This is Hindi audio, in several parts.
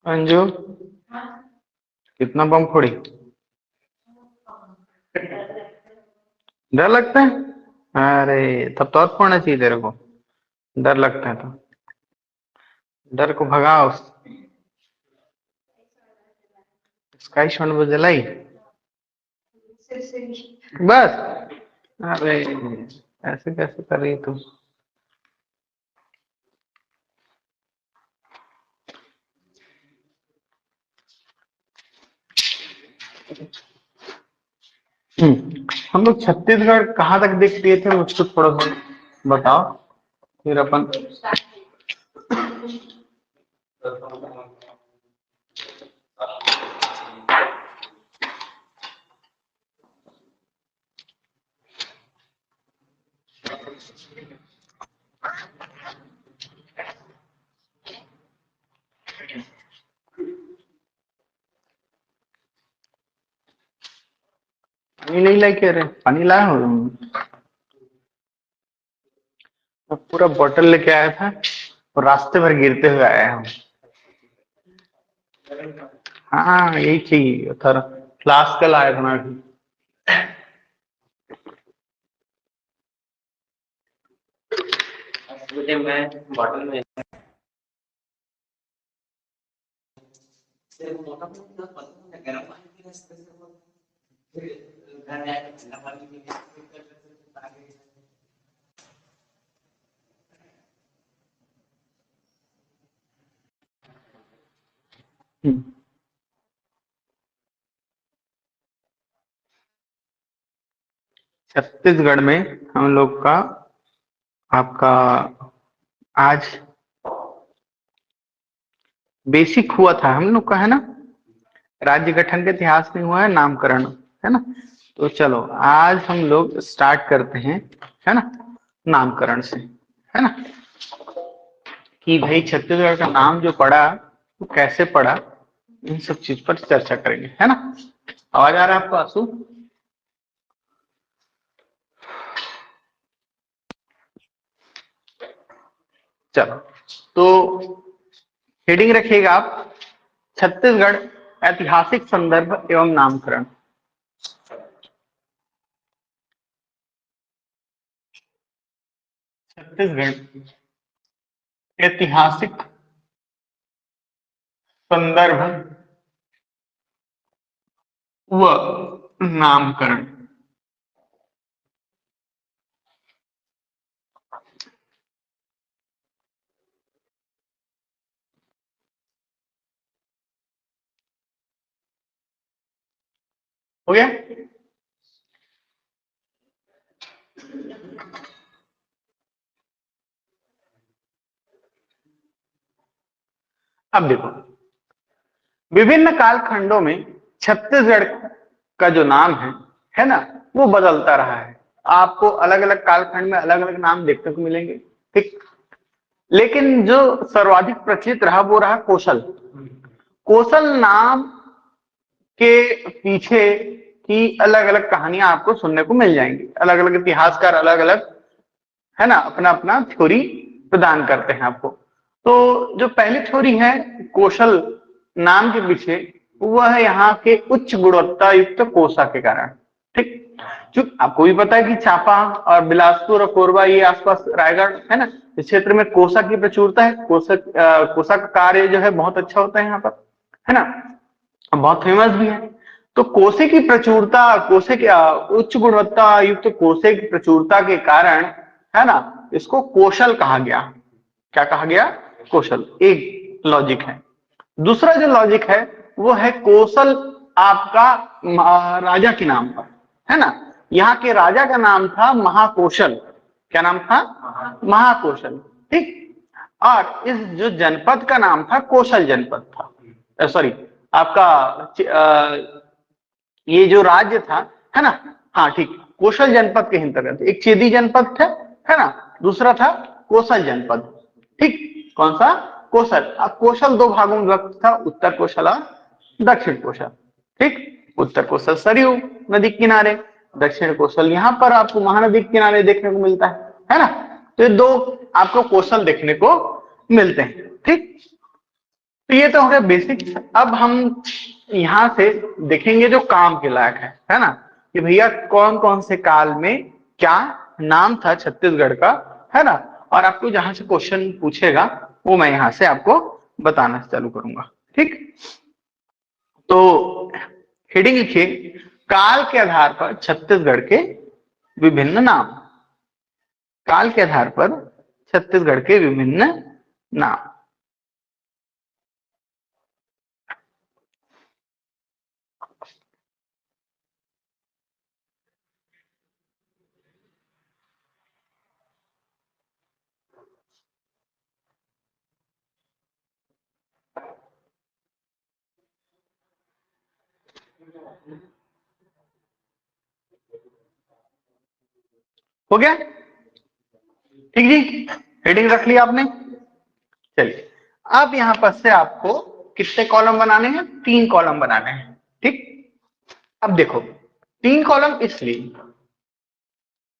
अंजू, कितना बम फोड़ी? डर लगता है? अरे तब तो और फोड़ना चाहिए तेरे को। डर लगता है तो डर को भगाओ। स्काई शॉट वो जलाई बस। अरे ऐसे कैसे कर रही है तू? हम लोग छत्तीसगढ़ कहाँ तक देख लिए थे, मुझको थोड़ा सा बताओ, फिर अपन। पानी नहीं लाई कह रहे? पानी लाया हो तुम? मैं पूरा बोतल लेके आया था और रास्ते भर गिरते हुए आया हूँ। हाँ यही चाहिए, थोड़ा फ्लास्क लाया था मैं अभी। मुझे मैं बॉटल में गर्म पानी घर जाके ठंडा पानी छत्तीसगढ़ में हम लोग का आपका आज बेसिक हुआ था हम लोग का, है ना? राज्य गठन के इतिहास में हुआ है नामकरण, है ना? तो चलो आज हम लोग स्टार्ट करते हैं, है ना, नामकरण से, है ना? कि भाई छत्तीसगढ़ का नाम जो पड़ा वो कैसे पड़ा, इन सब चीज पर चर्चा करेंगे, है ना? आवाज आ रहा है आपको आंसू? चलो तो हेडिंग रखिएगा आप, छत्तीसगढ़ ऐतिहासिक संदर्भ एवं नामकरण। छत्तीसगढ़ ऐतिहासिक संदर्भ व नामकरण। हो गया? अब देखो, विभिन्न कालखंडों में छत्तीसगढ़ का जो नाम है ना, वो बदलता रहा है। आपको अलग अलग कालखंड में अलग अलग नाम देखने को मिलेंगे, ठीक? लेकिन जो सर्वाधिक प्रचलित रहा वो रहा कौशल। कौशल नाम के पीछे की अलग अलग कहानियां आपको सुनने को मिल जाएंगी। अलग अलग इतिहासकार अलग अलग, है ना, अपना अपना थ्योरी प्रदान करते हैं आपको। तो जो पहली थ्योरी है कौशल नाम के पीछे, वह है यहाँ के उच्च गुणवत्ता युक्त कोसा के कारण, ठीक? जो आपको भी पता है कि चांपा और बिलासपुर और कोरबा, ये आसपास रायगढ़, है ना, इस क्षेत्र में कोसा की प्रचुरता है। कोसा का कार्य जो है बहुत अच्छा होता है यहाँ पर, है ना, बहुत फेमस भी है। तो कोसे की प्रचुरता, कोसे के उच्च गुणवत्ता युक्त कोसे की प्रचुरता के कारण, है ना, इसको कौशल कहा गया। क्या कहा गया? कौशल, एक लॉजिक है। दूसरा जो लॉजिक है वो है कौशल आपका राजा के नाम पर, है ना। यहाँ के राजा का नाम था महाकौशल। क्या नाम था? महाकौशल, ठीक। और इस जो जनपद का नाम था कौशल जनपद था, सॉरी, आपका ये जो राज्य था, है ना, हाँ ठीक, कौशल जनपद के अंतर्गत एक चेदी जनपद था, है ना, दूसरा था कौशल जनपद, ठीक। कौन सा? कौशल। अब कौशल दो भागों में विभक्त था, उत्तर कौशल और दक्षिण कौशल, ठीक। उत्तर कौशल सरयू नदी किनारे, दक्षिण कौशल यहाँ पर आपको महानदी किनारे देखने को मिलता है ना। तो ये दो आपको कौशल देखने को मिलते हैं, ठीक। तो ये तो हो गया बेसिक। अब हम यहां से देखेंगे जो काम के लायक है ना, कि भैया कौन कौन से काल में क्या नाम था छत्तीसगढ़ का, है ना। और आपको जहां से क्वेश्चन पूछेगा वो मैं यहां से आपको बताना चालू करूंगा, ठीक। तो हेडिंग लिखिए, काल के आधार पर छत्तीसगढ़ के विभिन्न नाम। काल के आधार पर छत्तीसगढ़ के विभिन्न नाम। हो गया, ठीक जी। हेडिंग रख लिया आपने। चलिए अब यहां पर से आपको कितने कॉलम बनाने हैं? 3 कॉलम बनाने हैं, ठीक। अब देखो 3 कॉलम इसलिए,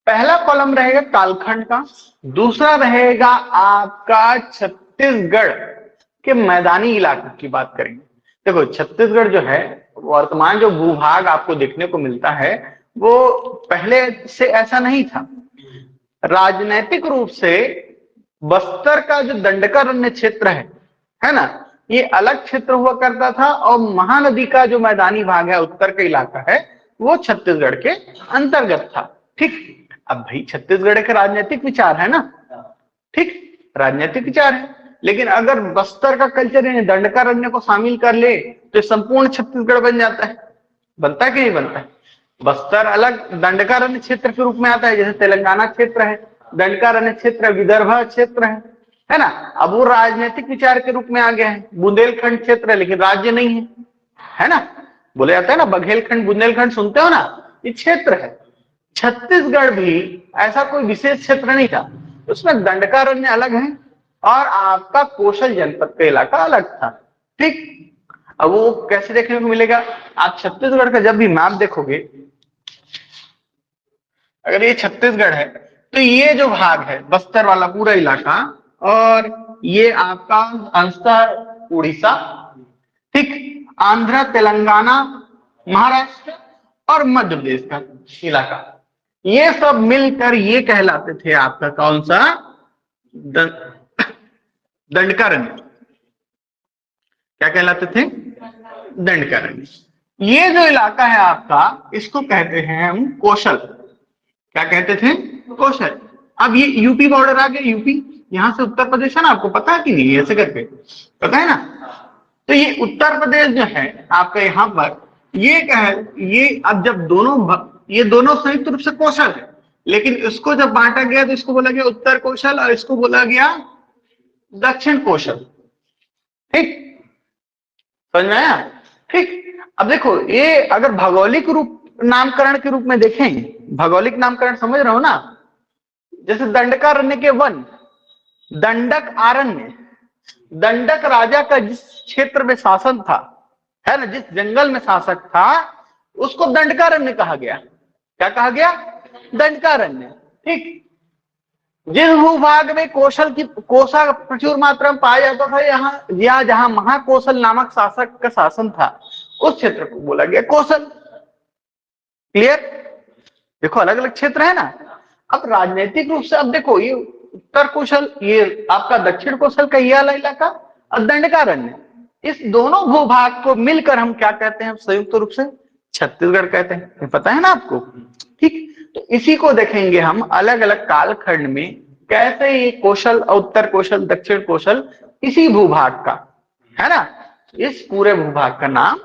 पहला कॉलम रहेगा कालखंड का, दूसरा रहेगा आपका छत्तीसगढ़ के मैदानी इलाके की बात करेंगे। देखो छत्तीसगढ़ जो है, वर्तमान जो भूभाग आपको देखने को मिलता है वो पहले से ऐसा नहीं था। राजनैतिक रूप से बस्तर का जो दंडकारण्य क्षेत्र है ना, ये अलग क्षेत्र हुआ करता था, और महानदी का जो मैदानी भाग है, उत्तर का इलाका है, वो छत्तीसगढ़ के अंतर्गत था, ठीक। अब भाई छत्तीसगढ़ के राजनीतिक विचार है ना, ठीक, राजनीतिक विचार है। लेकिन अगर बस्तर का कल्चर यानी दंडकारण्य को शामिल कर ले तो संपूर्ण छत्तीसगढ़ बन जाता है। बनता है कि नहीं बनता है? बस्तर अलग दंडकारण्य क्षेत्र के रूप में आता है, जैसे तेलंगाना क्षेत्र है दंडकारण्य क्षेत्र, विदर्भ क्षेत्र है ना। अब वो राजनीतिक विचार के रूप में आ गया है। बुंदेलखंड क्षेत्र है लेकिन राज्य नहीं है ना। बोले जाता है ना बघेलखंड बुंदेलखंड, सुनते हो ना, ये क्षेत्र है। छत्तीसगढ़ भी ऐसा कोई विशेष क्षेत्र नहीं था, उसमें दंडकारण्य अलग है और आपका कौशल जनपद का इलाका अलग था, ठीक। अब वो कैसे देखने को मिलेगा? आप छत्तीसगढ़ का जब भी मैप देखोगे, अगर ये छत्तीसगढ़ है तो ये जो भाग है बस्तर वाला पूरा इलाका, और ये आपका अंशतः उड़ीसा, ठीक, आंध्र तेलंगाना महाराष्ट्र और मध्य प्रदेश का इलाका, ये सब मिलकर ये कहलाते थे आपका कौन सा? दंडकारण्य। क्या कहलाते थे? दंडकारण्य। ये जो इलाका है आपका, इसको कहते हैं हम कौशल। क्या कहते थे? कौशल। अब ये यूपी बॉर्डर आ गया, यूपी यहां से उत्तर प्रदेश है ना, आपको पता है कि नहीं? ऐसे करके पता है ना। तो ये उत्तर प्रदेश जो है आपका यहाँ पर, ये अब जब ये दोनों संयुक्त रूप से कौशल है, लेकिन इसको जब बांटा गया तो इसको बोला गया उत्तर कौशल और इसको बोला गया दक्षिण कौशल, ठीक। समझ में आया? ठीक। अब देखो ये अगर भौगोलिक रूप नामकरण के रूप में देखें, भौगोलिक नामकरण समझ रहे हो ना, जैसे दंडकारण्य के वन, दंडक आरण्य, दंडक राजा का जिस क्षेत्र में शासन था, है ना, जिस जंगल में शासक था, उसको दंडकारण्य कहा गया। क्या कहा गया? दंडकारण्य, ठीक। जिस भूभाग में कोसा प्रचुर मात्रा में पाया जाता था, यहाँ जहां महाकौशल नामक शासक का शासन था, उस क्षेत्र को बोला गया कौशल। क्लियर? देखो अलग अलग क्षेत्र है ना। अब राजनीतिक रूप से अब देखो, ये उत्तर कौशल, ये आपका दक्षिण कौशल का ये वाला इलाका और दंडकारण्य, इस दोनों भूभाग को मिलकर हम क्या कहते हैं? संयुक्त रूप से छत्तीसगढ़ कहते हैं। ये पता है ना आपको, ठीक। तो इसी को देखेंगे हम अलग अलग कालखंड में कैसे ये कौशल, उत्तर कौशल, दक्षिण कौशल, इसी भूभाग का, है ना, इस पूरे भूभाग का नाम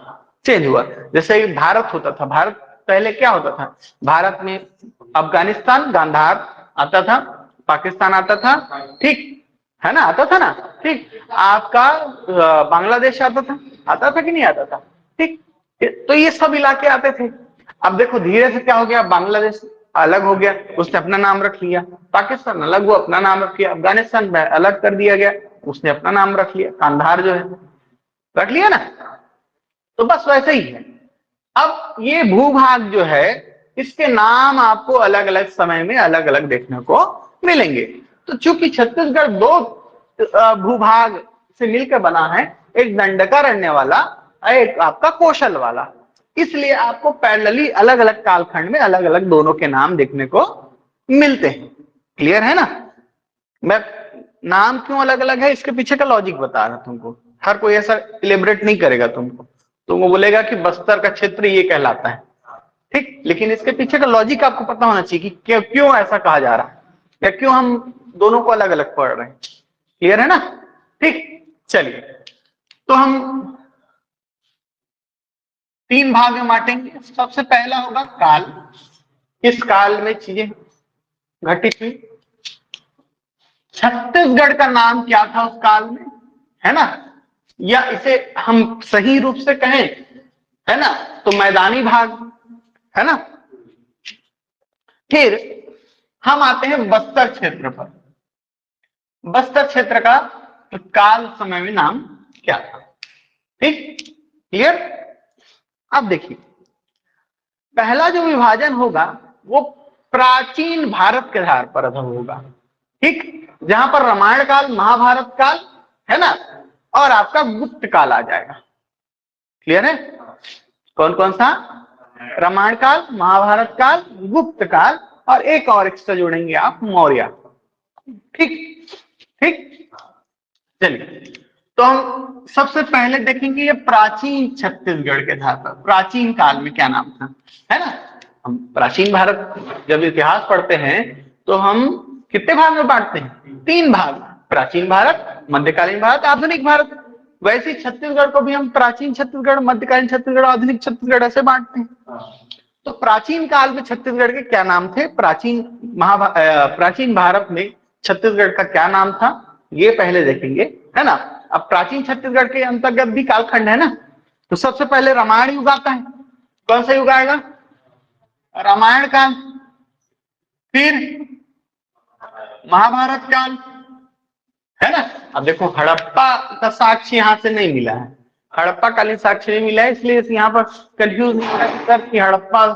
चेंज हुआ। जैसे भारत होता था, भारत पहले क्या होता था? भारत में अफगानिस्तान गांधार आता था, पाकिस्तान आता था, ठीक है ना, आता था ना, ठीक। आपका बांग्लादेश आता था कि नहीं आता था, ठीक। तो ये सब इलाके आते थे। अब देखो धीरे से क्या हो गया, बांग्लादेश अलग हो गया, उसने अपना नाम रख लिया, पाकिस्तान अलग हुआ, अपना नाम रख लिया, अफगानिस्तान अलग कर दिया गया, उसने अपना नाम रख लिया, कांधार जो है रख लिया ना। तो बस वैसे ही है। अब ये भूभाग जो है, इसके नाम आपको अलग अलग समय में अलग अलग देखने को मिलेंगे। तो चूंकि छत्तीसगढ़ 2 भूभाग से मिलकर बना है, एक दंडकारण्य वाला, एक आपका कौशल वाला। इसलिए आपको पैरेलली अलग अलग कालखंड में अलग अलग दोनों के नाम देखने को मिलते हैं। क्लियर है ना? मैं नाम क्यों अलग अलग है इसके पीछे का लॉजिक बता रहा तुमको। हर कोई ऐसा इलेबरेट नहीं करेगा तुमको बोलेगा कि बस्तर का क्षेत्र ये कहलाता है, ठीक, लेकिन इसके पीछे का लॉजिक आपको पता होना चाहिए कि क्यों ऐसा कहा जा रहा है या क्यों हम दोनों को अलग अलग पढ़ रहे हैं। क्लियर है ना? ठीक, चलिए तो हम 3 भाग में बांटेंगे। सबसे पहला होगा काल, किस काल में चीजें घटित हुई, छत्तीसगढ़ का नाम क्या था उस काल में, है ना, या इसे हम सही रूप से कहें, है ना, तो मैदानी भाग, है ना। फिर हम आते हैं बस्तर क्षेत्र पर। बस्तर क्षेत्र का काल समय में नाम क्या था, ठीक, क्लियर। अब देखिए पहला जो विभाजन होगा वो प्राचीन भारत के आधार पर होगा, ठीक, जहां पर रामायण काल, महाभारत काल, है ना, और आपका गुप्त काल आ जाएगा। क्लियर है? कौन कौन सा? रामायण काल, महाभारत काल, गुप्त काल, और एक और एक्स्ट्रा जोड़ेंगे आप, मौर्य। ठीक ठीक, चलिए तो हम सबसे पहले देखेंगे ये प्राचीन छत्तीसगढ़ के आधार पर प्राचीन काल में क्या नाम था, है ना। हम प्राचीन भारत जब इतिहास पढ़ते हैं तो हम कितने भाग में बांटते हैं? 3 भाग, प्राचीन भारत, मध्यकालीन भारत, आधुनिक भारत। वैसे छत्तीसगढ़ को भी हम प्राचीन छत्तीसगढ़, मध्यकालीन छत्तीसगढ़, आधुनिक छत्तीसगढ़ ऐसे बांटते हैं। तो प्राचीन काल में छत्तीसगढ़ के क्या नाम थे, प्राचीन भारत में छत्तीसगढ़ का क्या नाम था, ये पहले देखेंगे, है ना। अब प्राचीन छत्तीसगढ़ के अंतर्गत भी कालखंड है ना, तो सबसे पहले रामायण युग आता है। कौन सा युग आएगा? रामायण काल। फिर महाभारत काल, है ना। अब देखो हड़प्पा का साक्ष्य यहां से नहीं मिला है, हड़प्पा कालीन साक्ष्य नहीं मिला है, इसलिए यहाँ पर कंफ्यूज नहीं होना सर कि हड़प्पा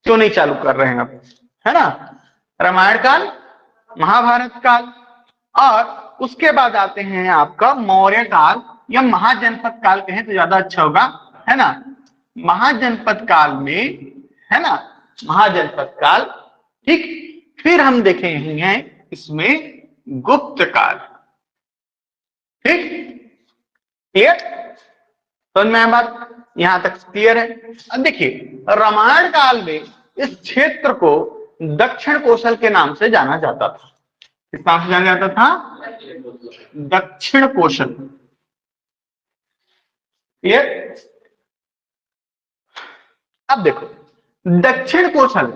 क्यों नहीं चालू कर रहे हैं अब, है ना। रामायण काल, महाभारत काल, और उसके बाद आते हैं आपका मौर्य काल या महाजनपद काल कहें तो ज्यादा अच्छा होगा, है ना। महाजनपद काल में, है ना, महाजनपद काल, ठीक। फिर हम देखेंगे इसमें गुप्त काल, ठीक, क्लियर। समझ में बात? यहां तक क्लियर है। अब देखिए रामायण काल में इस क्षेत्र को दक्षिण कौशल के नाम से जाना जाता था। किस नाम से जाना जाता था? दक्षिण कौशल। क्लियर। अब देखो दक्षिण कौशल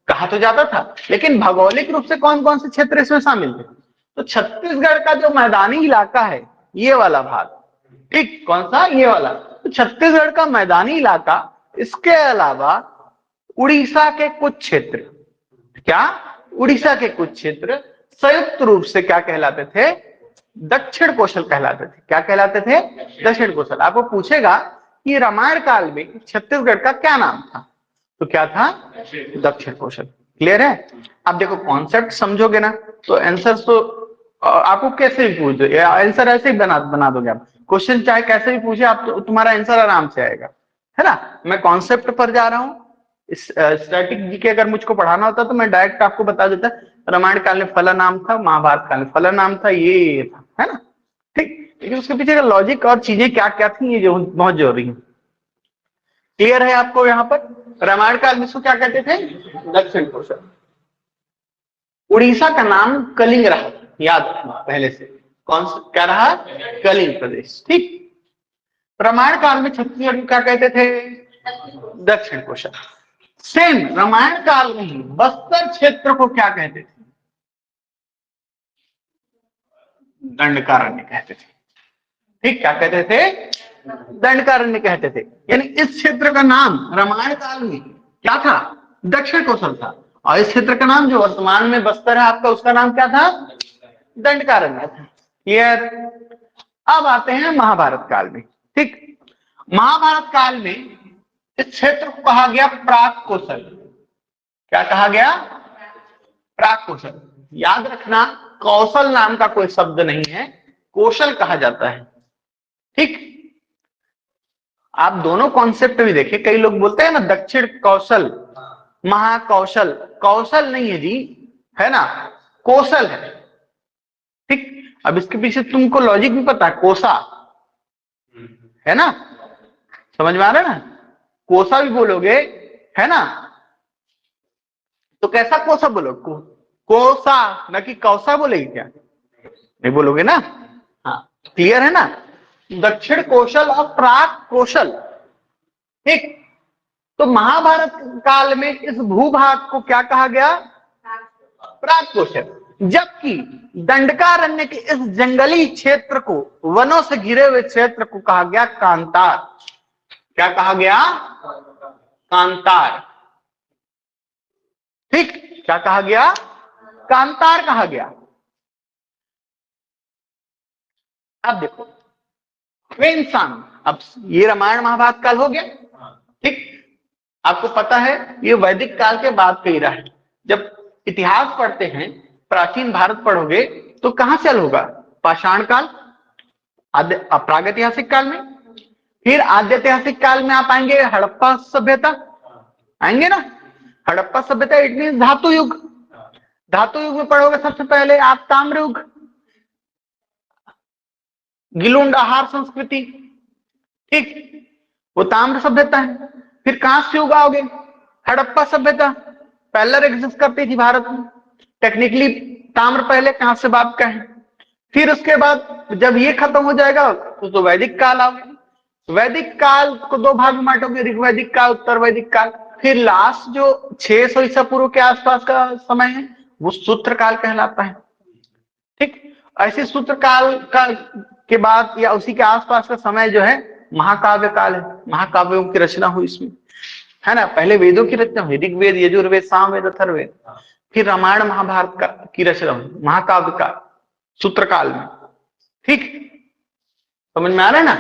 कहा तो जाता था, लेकिन भौगोलिक रूप से कौन कौन से क्षेत्र इसमें शामिल थे? तो छत्तीसगढ़ का जो मैदानी इलाका है ये वाला भाग, ठीक, कौन सा? ये वाला। तो छत्तीसगढ़ का मैदानी इलाका, इसके अलावा उड़ीसा के कुछ क्षेत्र, क्या? उड़ीसा के कुछ क्षेत्र संयुक्त रूप से क्या कहलाते थे? दक्षिण कौशल कहलाते थे। क्या कहलाते थे? दक्षिण कौशल। आपको पूछेगा कि रामायण काल में छत्तीसगढ़ का क्या नाम था, तो क्या था? दक्षिण कौशल। क्लियर है? आप देखो कॉन्सेप्ट समझोगे ना तो आंसर तो आपको कैसे भी पूछ दो, आंसर ऐसे ही बना दोगे आप। क्वेश्चन चाहे कैसे भी पूछे आप, तो तुम्हारा आंसर आराम से आएगा, है ना। मैं कॉन्सेप्ट पर जा रहा हूँ। स्टैटिक जीके अगर मुझको पढ़ाना होता तो मैं डायरेक्ट आपको बता देता, रामायण काल में फला नाम था, महाभारत काल में फला नाम था, ये था, है ना, ठीक। लेकिन उसके पीछे का लॉजिक और चीजें क्या क्या थी ये जो बहुत जरूरी है। क्लियर है आपको? यहाँ पर रामायण काल में इसको क्या कहते थे? दक्षिण कौशल। उड़ीसा का नाम कलिंग रहा, याद रखना पहले से। कौन सा क्या रहा? कलिंग प्रदेश, ठीक। रामायण काल में छत्तीसगढ़ को क्या कहते थे? दक्षिण कौशल। सेम रामायण काल में ही बस्तर क्षेत्र को क्या कहते थे? दंडकारण्य कहते थे, ठीक। क्या कहते थे? दंडकारण्य कहते थे। यानी इस क्षेत्र का नाम रामायण काल में क्या था? दक्षिण कौशल था। और इस क्षेत्र का नाम जो वर्तमान में बस्तर है आपका, उसका नाम क्या था? दंडकारण्य था। क्लियर। अब आते हैं महाभारत काल में, ठीक। महाभारत काल में इस क्षेत्र को कहा गया प्राक कौशल। क्या कहा गया? प्राक कौशल। याद रखना कौशल नाम का कोई शब्द नहीं है, कौशल कहा जाता है, ठीक। आप दोनों कॉन्सेप्ट भी देखिए, कई लोग बोलते हैं ना दक्षिण कौशल महाकौशल, कौशल नहीं है जी, है ना, कौशल है। ठीक, अब इसके पीछे तुमको लॉजिक भी पता है, कोसा है ना, समझ में आ रहा है ना, कोसा भी बोलोगे है ना, तो कैसा कोसा बोलोगे, कोसा न कि कौसा बोलेगी क्या, नहीं बोलोगे ना। हाँ, क्लियर है ना, दक्षिण कौशल और प्राक कौशल। ठीक, तो महाभारत काल में इस भूभाग को क्या कहा गया, प्राक कौशल, जबकि दंडकारण्य के इस जंगली क्षेत्र को, वनों से घिरे हुए क्षेत्र को कहा गया कांतार। क्या कहा गया, कांतार। ठीक, क्या कहा गया, कांतार कहा गया। अब देखो वेनसांग, अब ये रामायण महाभारत काल हो गया। ठीक, आपको पता है ये वैदिक काल के बाद कही रहा है। जब इतिहास पढ़ते हैं, प्राचीन भारत पढ़ोगे तो कहां से होगा, पाषाण काल, प्रागैतिहासिक काल में, फिर आद्य ऐतिहासिक काल में आप आएंगे हड़प्पा सभ्यता, आएंगे ना, हड़प्पा सभ्यता इट मीन धातु युग, धातु युग में पढ़ोगे सबसे पहले आप ताम्र युग, गिलुंड आहार संस्कृति। ठीक, वो ताम्र सभ्यता है। फिर कांस्य युग आओगे, हड़प्पा सभ्यता पहले एग्जिस्ट करती थी भारत में, टेक्निकली ताम्र पहले, कांस्य बाद का है। फिर उसके बाद जब ये खत्म हो जाएगा तो वैदिक काल आओगे, वैदिक काल को दो भाग में बांटोगे, ऋग्वैदिक काल, उत्तर वैदिक काल। फिर लास्ट जो 600 ईसा पूर्व के आसपास का समय है वो सूत्र काल कहलाता है। ठीक, ऐसे सूत्र काल का के बाद या उसी के आसपास का समय जो है महाकाव्य काल है, महाकाव्यों की रचना हुई इसमें, है ना। पहले वेदों की रचना हुई, ऋग्वेद, यजुर्वेद, सामवेद, अथर्ववेद, फिर रामायण महाभारत की रचना हुई महाकाव्य काल, सूत्र काल में। ठीक, समझ में आ रहा है ना।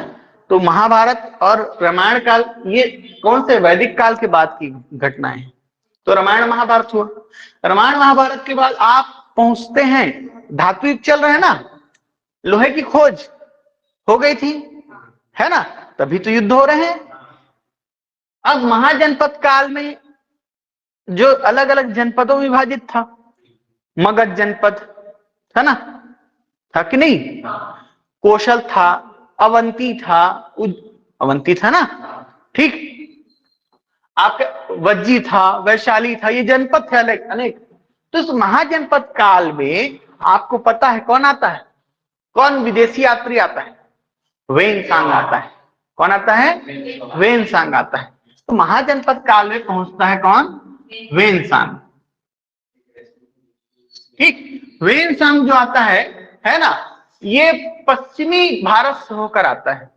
तो महाभारत और रामायण काल ये कौन से वैदिक काल के बाद की घटनाएं हैं। तो रामायण महाभारत हुआ, रामायण महाभारत के बाद आप पहुंचते हैं, धातु युग चल रहे हैं ना, लोहे की खोज हो गई थी, है ना, तभी तो युद्ध हो रहे हैं। अब महाजनपद काल में जो अलग अलग जनपदों में विभाजित था, मगध जनपद था ना, था कि नहीं, कौशल था, अवंती था, अवंती था ना, ठीक, आपका वज्जी था, वैशाली था, ये जनपद थे अनेक अनेक। तो इस महाजनपद काल में आपको पता है कौन आता है, कौन विदेशी यात्री आता है, वेनसांग आता है। कौन आता है, वेनसांग आता है। तो महाजनपद काल में पहुंचता है कौन, वेनसांग। ठीक, वेनसांग जो आता है ना, ये पश्चिमी भारत से होकर आता है।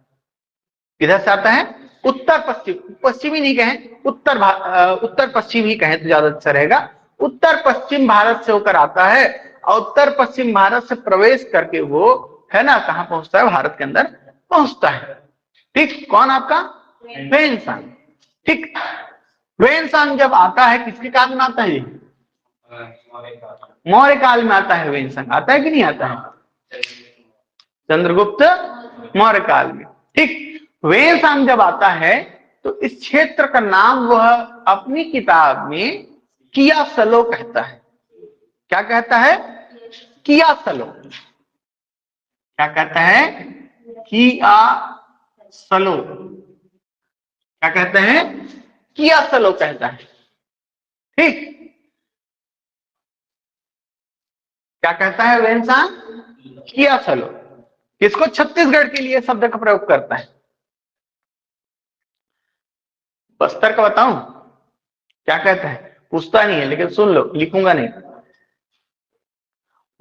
किधर से आता है, उत्तर पश्चिम, पश्चिमी नहीं कहें, उत्तर पश्चिम ही कहें तो ज्यादा अच्छा रहेगा। उत्तर पश्चिम भारत से होकर आता है और उत्तर पश्चिम भारत से प्रवेश करके वो, है ना, कहां पहुंचता है, भारत के अंदर पहुंचता है। ठीक, कौन आपका, वेनसांग। ठीक, वेनसांग जब आता है किसके काल में आता है, मौर्य काल में आता है वेनसांग, आता है कि नहीं आता है, चंद्रगुप्त मौर्य काल में। ठीक, वेनसांग जब आता है तो इस क्षेत्र का नाम वह अपनी किताब में किया सलो कहता है। क्या कहता है, किया सलो। क्या कहता है, किया सलो। क्या कहते हैं, किया सलो कहता है। ठीक, क्या कहता है वेनसांग, किया सलो। किसको, छत्तीसगढ़ के लिए शब्द का प्रयोग करता है। बस्तर का बताऊं क्या कहता है, पूछता नहीं है लेकिन सुन लो, लिखूंगा नहीं,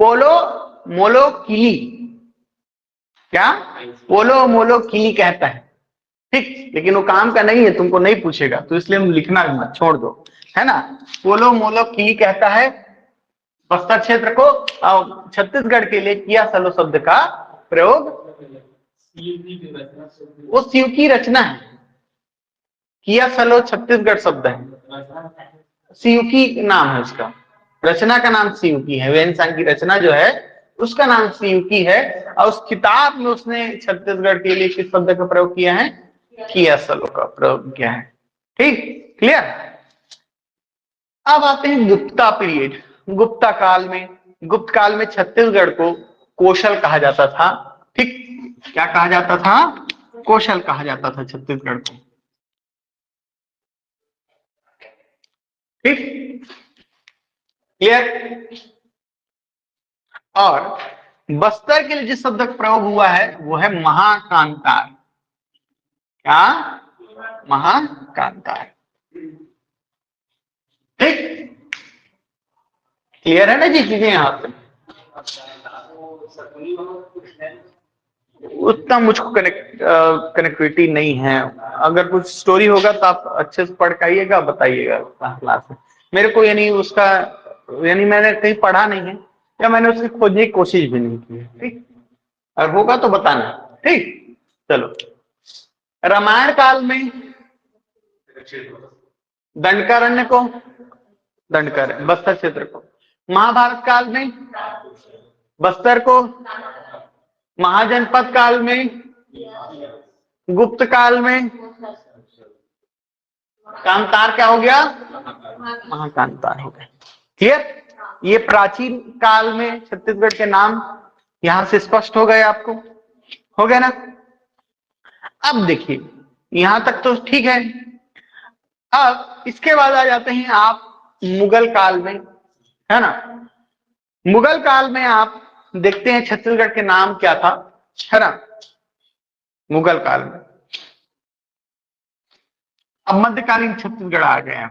पोलो मोलो किली, क्या, पोलो मोलो किली कहता है। ठीक, लेकिन वो काम का नहीं है, तुमको नहीं पूछेगा तो इसलिए हम लिखना मत, छोड़ दो, है ना। पोलो मोलो किली कहता है बस्तर क्षेत्र को, और छत्तीसगढ़ के लिए किया सलो शब्द का प्रयोग, वो शिव की रचना है। किया सलो छत्तीसगढ़ शब्द है, शिव की नाम है उसका, रचना का नाम शिव की है। वेनसांग की रचना जो है उसका नाम शिव की है, और उस किताब में उसने छत्तीसगढ़ के लिए किस शब्द का प्रयोग किया है, किया सलो का प्रयोग किया है। ठीक, क्लियर। अब आते हैं गुप्ता पीरियड। गुप्त काल में छत्तीसगढ़ को कौशल कहा जाता था। ठीक, क्या कहा जाता था? कौशल कहा जाता था छत्तीसगढ़ को। ठीक, क्लियर। और बस्तर के लिए जिस शब्द का प्रयोग हुआ है वो है महाकांतार। क्या? महाकांतार। ठीक, क्लियर है ना जी चीजें यहां पे? उतना मुझको कनेक्टिविटी नहीं है। अगर कुछ स्टोरी होगा तो आप अच्छे से पढ़ के बताइएगा क्लास में। मेरे को यानी उसका यानी मैंने कहीं पढ़ा नहीं है या मैंने उसकी खोजने की कोशिश भी नहीं की है। ठीक, और होगा तो बताना। ठीक, चलो। रामायण काल में दंडकारण्य को, दंडकारण्य बस्तर क्षेत्र को। महाभारत काल में बस्तर को। महाजनपद काल में, गुप्त काल में कांतार क्या हो गया? महाकांतार हो गया। क्लियर। ये प्राचीन काल में छत्तीसगढ़ के नाम यहां से स्पष्ट हो गए आपको, हो गया ना? अब देखिए यहां तक तो ठीक है। अब इसके बाद आ जाते हैं आप मुगल काल में, है ना? मुगल काल में आप देखते हैं छत्तीसगढ़ के नाम क्या था, है ना? मुगल काल में अब मध्यकालीन छत्तीसगढ़ आ गए हैं।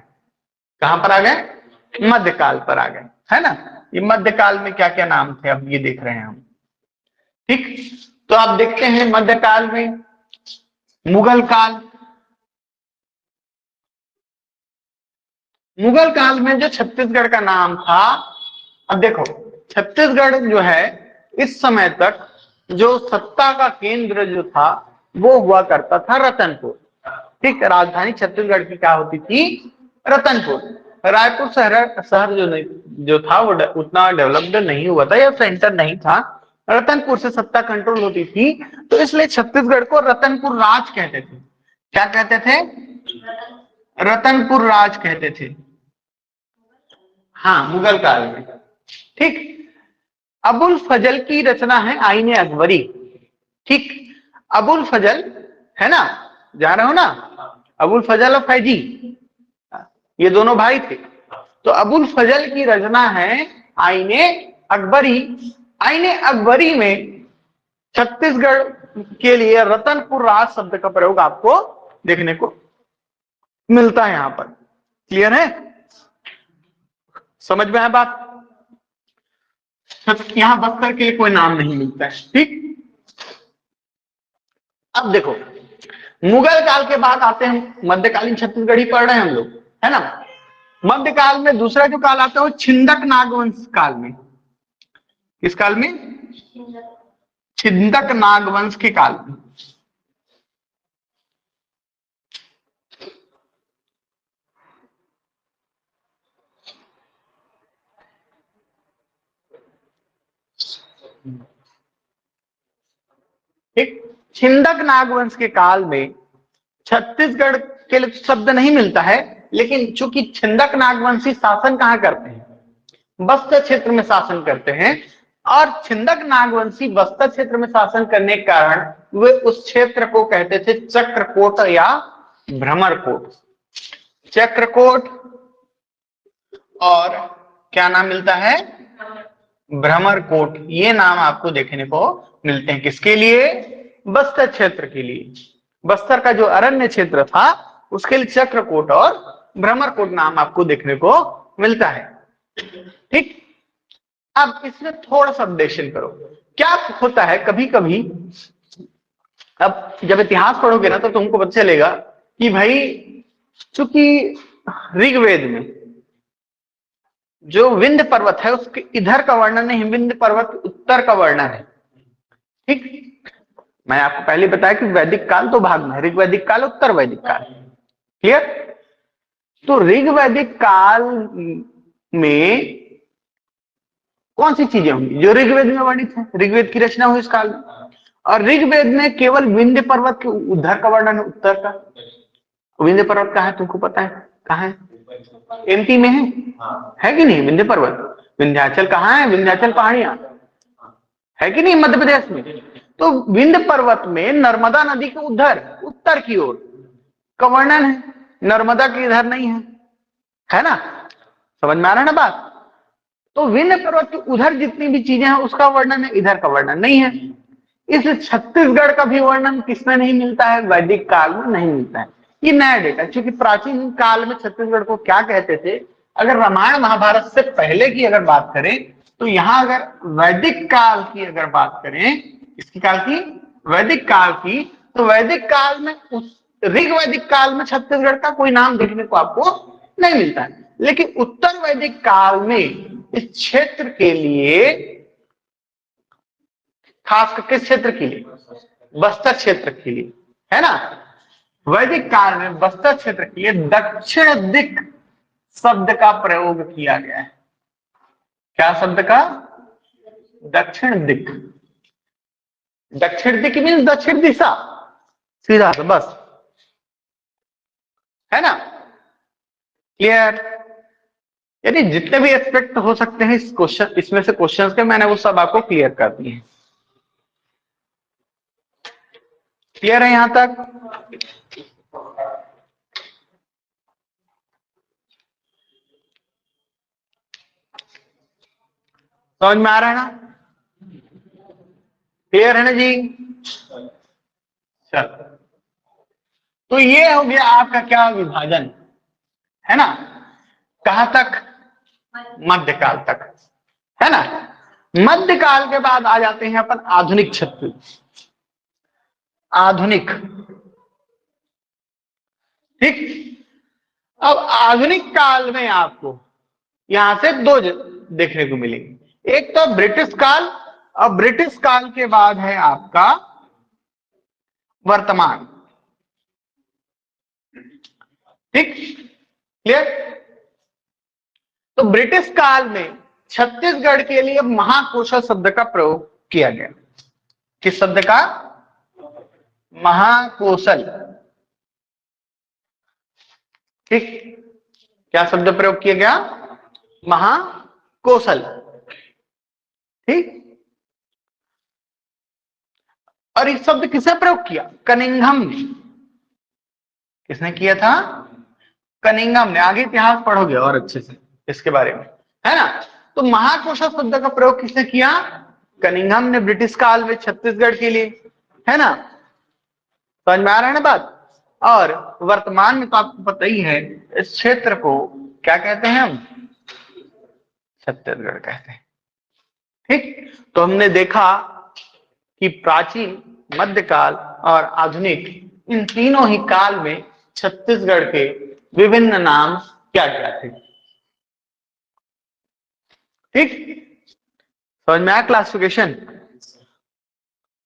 कहां पर आ गए? मध्यकाल पर आ गए, है ना? ये मध्यकाल में क्या क्या नाम थे अब ये देख रहे हैं हम। ठीक, तो आप देखते हैं मध्यकाल में मुगल काल। मुगल काल में जो छत्तीसगढ़ का नाम था, अब देखो छत्तीसगढ़ जो है इस समय तक जो सत्ता का केंद्र जो था वो हुआ करता था रतनपुर। ठीक, राजधानी छत्तीसगढ़ की क्या होती थी? रतनपुर। रायपुर शहर जो था वो उतना डेवलप्ड नहीं हुआ था या सेंटर नहीं था। रतनपुर से सत्ता कंट्रोल होती थी, तो इसलिए छत्तीसगढ़ को रतनपुर राज कहते थे। क्या कहते थे? रतनपुर राज कहते थे। हाँ, मुगल काल में। ठीक, अबुल फजल की रचना है आईने अकबरी। ठीक, अबुल फजल, है ना? जा रहे हो ना? अबुल फजल और फैजी ये दोनों भाई थे। तो अबुल फजल की रचना है आईने अकबरी। आईने अकबरी में छत्तीसगढ़ के लिए रतनपुर राज शब्द का प्रयोग आपको देखने को मिलता है यहां पर। क्लियर है? समझ में आया बात? यहां बस्तर के लिए कोई नाम नहीं मिलता है। ठीक, अब देखो मुगल काल के बाद आते हैं मध्यकालीन छत्तीसगढ़ ही पढ़ रहे हैं हम लोग, है ना? मध्यकाल में दूसरा जो काल आता है वो छिंदक नागवंश काल में। किस काल में? छिंदक नागवंश के काल में। ठीक, छिंदक नागवंश के काल में छत्तीसगढ़ के लिए शब्द नहीं मिलता है, लेकिन चूंकि छिंदक नागवंशी शासन कहां करते हैं? बस्तर क्षेत्र में शासन करते हैं। और छिंदक नागवंशी बस्तर क्षेत्र में शासन करने के कारण वे उस क्षेत्र को कहते थे चक्रकोट या भ्रमरकोट। चक्रकोट और क्या नाम मिलता है? भ्रमरकोट। ये नाम आपको देखने को मिलते हैं किसके लिए? बस्तर क्षेत्र के लिए। बस्तर का जो अरण्य क्षेत्र था उसके लिए चक्रकोट और भ्रमरकोट नाम आपको देखने को मिलता है। ठीक, अब इसमें थोड़ा सा अपडेशन करो। क्या होता है कभी कभी, अब जब इतिहास पढ़ोगे ना तो तुमको पता चलेगा कि भाई चूंकि ऋग्वेद में जो विंध्य पर्वत है उसके इधर का वर्णन नहीं, विंध्य पर्वत उत्तर का वर्णन है। ठीक, मैं आपको पहले बताया कि वैदिक काल तो भाग में है, ऋग वैदिक काल, उत्तर वैदिक काल। क्लियर? तो ऋग वैदिक काल में कौन सी चीजें होंगी जो ऋग्वेद में वर्णित है? ऋग्वेद की रचना हुई इस काल में। और ऋग्वेद में केवल विंध्य पर्वत के उद्धर का वर्णन है, उत्तर का। विंध्य पर्वत कहाँ है तुमको पता है? कहाँ है? एमपी में है कि नहीं विंध्य पर्वत? विंध्याचल कहाँ है? विंध्याचल पहाड़ियां है कि नहीं मध्य प्रदेश में? तो विंध्य पर्वत में नर्मदा नदी के उधर उत्तर की ओर का वर्णन है, नर्मदा के इधर नहीं है ना? समझ में आ रहा है ना बात? तो विंध्य पर्वत के उधर जितनी भी चीजें हैं उसका वर्णन है, इधर का वर्णन नहीं है। इसलिए छत्तीसगढ़ का भी वर्णन किसमें नहीं मिलता है? वैदिक काल में नहीं मिलता है। ये नया डेटा, क्योंकि प्राचीन काल में छत्तीसगढ़ को क्या कहते थे? अगर रामायण महाभारत से पहले की अगर बात करें तो यहां अगर वैदिक काल की अगर बात करें, इसकी काल की, वैदिक काल की, तो वैदिक काल में उस ऋग्वैदिक काल में छत्तीसगढ़ का कोई नाम देखने को आपको नहीं मिलता है। लेकिन उत्तर वैदिक काल में इस क्षेत्र के लिए, खास करके क्षेत्र के लिए, बस्तर क्षेत्र के लिए, है ना, वैदिक काल में बस्तर क्षेत्र के लिए दक्षिण दिक शब्द का प्रयोग किया गया है। क्या शब्द का? दक्षिण दिक। दक्षिण दिक मीन्स दक्षिण दिशा, सीधा सा बस, है ना? क्लियर? यानी जितने भी एस्पेक्ट हो सकते हैं इस क्वेश्चन, इसमें से क्वेश्चंस के, मैंने वो सब आपको क्लियर कर दिए हैं। क्लियर है यहां तक? समझ में आ रहा है ना? क्लियर है ना जी? चल, तो ये हो गया आपका क्या विभाजन, है ना? कहां तक? मध्यकाल तक, है ना? मध्यकाल के बाद आ जाते हैं अपन आधुनिक छत्तीस, आधुनिक। ठीक, अब आधुनिक काल में आपको यहां से दो देखने को मिलेंगे। एक तो ब्रिटिश काल, और ब्रिटिश काल के बाद है आपका वर्तमान। ठीक, क्लियर? तो ब्रिटिश काल में छत्तीसगढ़ के लिए महाकौशल शब्द का प्रयोग किया गया। किस शब्द का? महाकौशल। ठीक, क्या शब्द प्रयोग किया गया? महाकौशल। ठीक, और इस शब्द किसने प्रयोग किया? कनिंघम ने। किसने किया था? कनिंघम ने। आगे इतिहास पढ़ोगे और अच्छे से इसके बारे में, है ना? तो महाकौशल शब्द का प्रयोग किसने किया? कनिंघम ने, ब्रिटिश काल में छत्तीसगढ़ के लिए, है ना? समझ में आ रहा है ना बात? और वर्तमान में तो आपको पता ही है इस क्षेत्र को क्या कहते हैं हम? छत्तीसगढ़ कहते हैं। ठीक, तो हमने देखा कि प्राचीन, मध्यकाल और आधुनिक, इन तीनों ही काल में छत्तीसगढ़ के विभिन्न नाम क्या क्या थे। ठीक, समझ में आया क्लासिफिकेशन?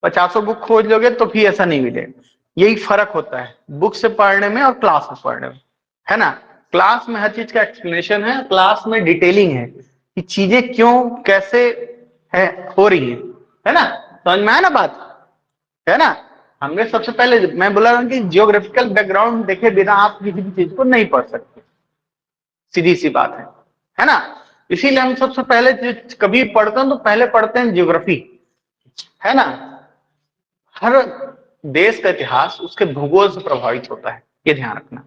50 बुक खोज लोगे तो भी ऐसा नहीं मिलेगा। यही फर्क होता है बुक से पढ़ने में और क्लास में पढ़ने में, है ना? क्लास में हर चीज का एक्सप्लेनेशन है, क्लास में डिटेलिंग है कि चीजें क्यों कैसे है हो रही है ना? समझ में आया ना बात? है ना? हमने सबसे पहले मैं बोला कि जियोग्राफिकल बैकग्राउंड देखे बिना आप किसी भी चीज को नहीं पढ़ सकते, सीधी सी बात है ना? इसीलिए हम सबसे पहले कभी पढ़ते हैं तो पहले पढ़ते हैं जियोग्राफी, है ना? हर देश का इतिहास उसके भूगोल से प्रभावित होता है, ये ध्यान रखना।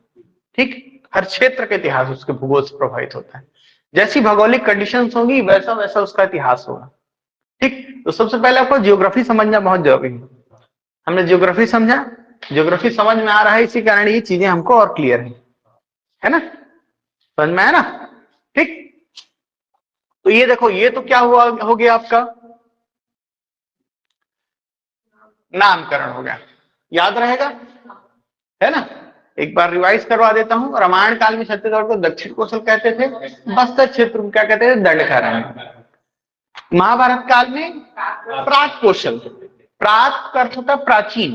ठीक, हर क्षेत्र का इतिहास उसके भूगोल से प्रभावित होता है। जैसी भौगोलिक कंडीशंस होंगी वैसा वैसा उसका इतिहास होगा। ठीक, तो सबसे पहले आपको जियोग्राफी समझना बहुत जरूरी है। हमने जियोग्राफी समझा, जियोग्राफी समझ में आ रहा है, इसी कारण ये चीजें हमको और क्लियर है ना? समझ में आया ना? ठीक, तो ये देखो, ये तो क्या हुआ, हो गया आपका नामकरण हो गया, याद रहेगा, है ना? एक बार रिवाइज करवा देता हूं। रामायण काल में छत्तीसगढ़ को दक्षिण कौशल कहते थे, बस्तर क्षेत्र को क्या कहते थे? दंडकारण्य। महाभारत काल में प्राक कौशल, प्राक का अर्थ होता है प्राचीन।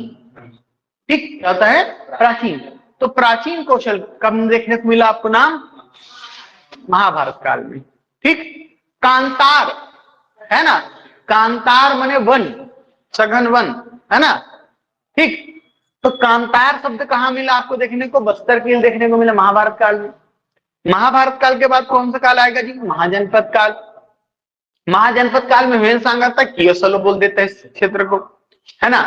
ठीक, क्या होता है? प्राचीन। तो प्राचीन कौशल कब देखने को मिला आपको नाम? महाभारत काल में। ठीक, कांतार, है ना? कांतार माने वन, सघन वन, है ना। ठीक, तो कांतार शब्द कहां मिला आपको देखने को? बस्तर कील देखने को मिला महाभारत काल में। महाभारत काल के बाद कौन सा काल आएगा जी? महाजनपद काल। महाजनपद काल में वेन सांगा था कियोसलो बोल देता है इस क्षेत्र को, है ना।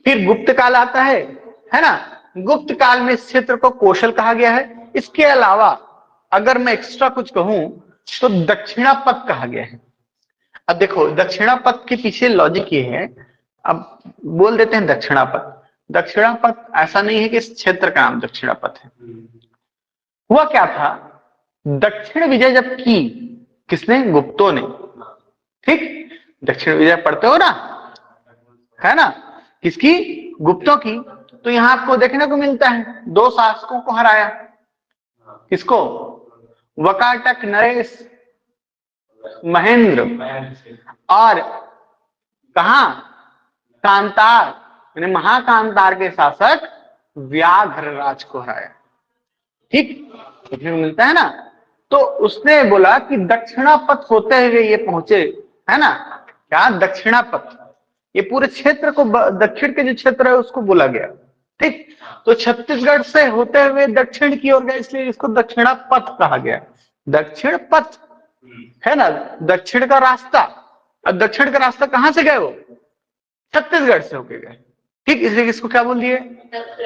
फिर गुप्त काल आता है ना। गुप्त काल में इस क्षेत्र को कौशल कहा गया है। इसके अलावा अगर मैं एक्स्ट्रा कुछ कहूं तो दक्षिणापथ कहा गया है। अब देखो दक्षिणापथ के पीछे लॉजिक ये है, अब बोल देते हैं दक्षिणापथ। दक्षिणापथ ऐसा नहीं है कि इस क्षेत्र का नाम दक्षिणापथ है। हुआ क्या था, दक्षिण विजय जब की, किसने? गुप्तों ने। ठीक, दक्षिण विजय पढ़ते हो ना, है ना, किसकी? गुप्तों की। तो यहां आपको देखने को मिलता है दो शासकों को हराया। किसको? वकाटक नरेश महेंद्र, और कहा? कांतार यानी महाकांतार के शासक व्याघ्रराज को हराया। ठीक, देखने को मिलता है ना। तो उसने बोला कि दक्षिणापथ होते हुए ये पहुंचे, है ना। क्या? दक्षिणापथ। ये पूरे क्षेत्र को, दक्षिण के जो क्षेत्र है उसको बोला गया। ठीक, तो छत्तीसगढ़ से होते हुए दक्षिण की ओर गए, इसलिए इसको दक्षिणापथ कहा गया। दक्षिण पथ है ना, दक्षिण का रास्ता। अब दक्षिण का रास्ता कहां से गए? वो छत्तीसगढ़ से होके गए। ठीक, इसलिए इसको क्या बोल दिए?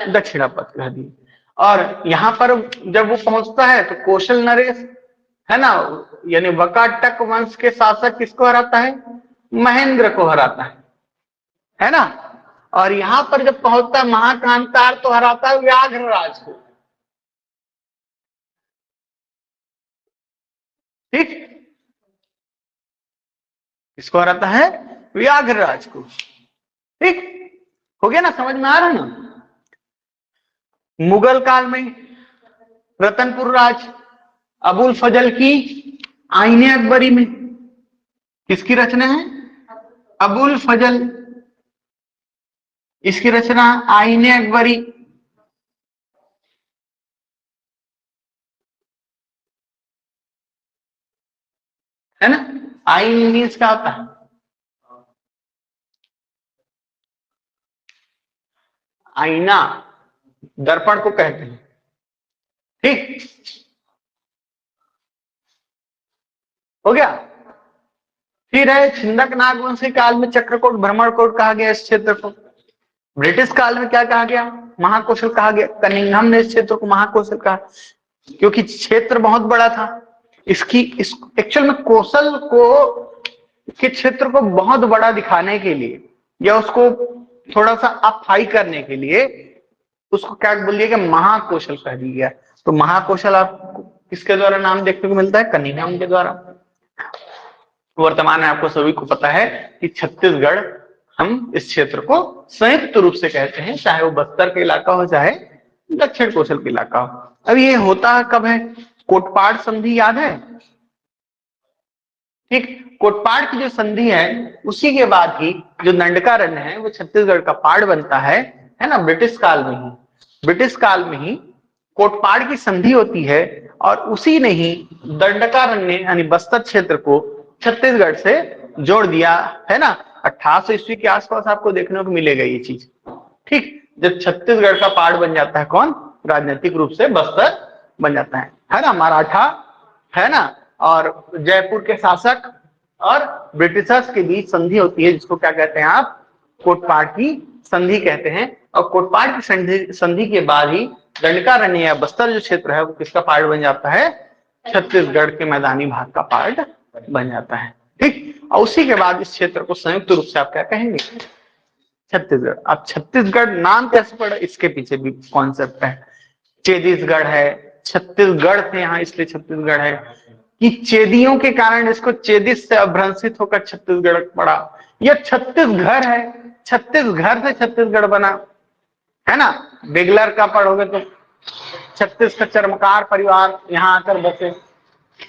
दक्षिणापथ कह दिए। और यहां पर जब वो पहुंचता है तो कौशल नरेश, है ना, यानी वकाटक वंश के शासक किसको हराता है? महेंद्र को हराता है ना। और यहां पर जब पहुंचता है महाकांतार तो हराता है व्याघ्रराज को। ठीक, किसको हराता है? व्याघ्रराज को। ठीक, हो गया ना, समझ में आ रहा है ना। मुगल काल में रतनपुर राज अबुल फजल की आईने अकबरी में किसकी रचना है? अबुल फजल, इसकी रचना आईने अकबरी। है ना। आईन मीन्स क्या होता है? आईना, दर्पण को कहते हैं। ठीक, हो गया। फिर है छिंदक नागवंशी काल में चक्रकोट भ्रमणकोट कहा गया इस क्षेत्र को। ब्रिटिश काल में क्या कहा गया? महाकौशल कहा गया। कनिंघम ने इस क्षेत्र को महाकौशल कहा, क्योंकि क्षेत्र बहुत बड़ा था। इस एक्चुअल में कौशल को के क्षेत्र को बहुत बड़ा दिखाने के लिए या उसको थोड़ा सा अप हाई करने के लिए उसको क्या बोल दिया कि महाकौशल कह दिया गया। तो महाकौशल आपको किसके द्वारा नाम देखने को मिलता है? कनिंघम के द्वारा। वर्तमान में आपको सभी को पता है कि छत्तीसगढ़, हम इस क्षेत्र को संयुक्त रूप से कहते हैं, चाहे वो बस्तर का इलाका हो चाहे दक्षिण कौशल का इलाका हो। अब ये होता कब है? कोटपाड़ संधि याद है? ठीक, कोटपाड़ की जो संधि है उसी के बाद ही जो दंडकारण्य है वो छत्तीसगढ़ का पाड़ बनता है ना। ब्रिटिश काल में ही, ब्रिटिश काल में ही कोटपाड़ की संधि होती है और उसी ने ही दंडकारण्य यानी बस्तर क्षेत्र को छत्तीसगढ़ से जोड़ दिया, है ना। 1800 ईस्वी के आसपास आपको देखने को मिलेगा ये चीज। ठीक, जब छत्तीसगढ़ का पार्ट बन जाता है कौन? राजनीतिक रूप से बस्तर बन जाता है ना। मराठा, है ना, और जयपुर के शासक और ब्रिटिशर्स के बीच संधि होती है, जिसको क्या कहते हैं आप? कोटपाड़ की संधि कहते हैं। और कोटपाड़ की संधि के बाद ही दंडकारण्य या बस्तर जो क्षेत्र है वो किसका पार्ट बन जाता है? छत्तीसगढ़ के मैदानी भाग का पार्ट बन जाता है। ठीक, और उसी के बाद इस क्षेत्र को संयुक्त रूप से आप क्या कहेंगे? छत्तीसगढ़। अब छत्तीसगढ़ नाम कैसे पड़ा, इसके पीछे भी कॉन्सेप्ट है। चेदीसगढ़ है, छत्तीसगढ़ थे यहाँ इसलिए छत्तीसगढ़ है कि चेदियों के कारण इसको चेदिस से अभ्रंशित होकर छत्तीसगढ़ पड़ा। यह छत्तीसगढ़ है, छत्तीसगढ़ से छत्तीसगढ़ बना, है ना। बेगलर का पढ़ोगे तो छत्तीस का चर्मकार परिवार यहाँ आकर बसे,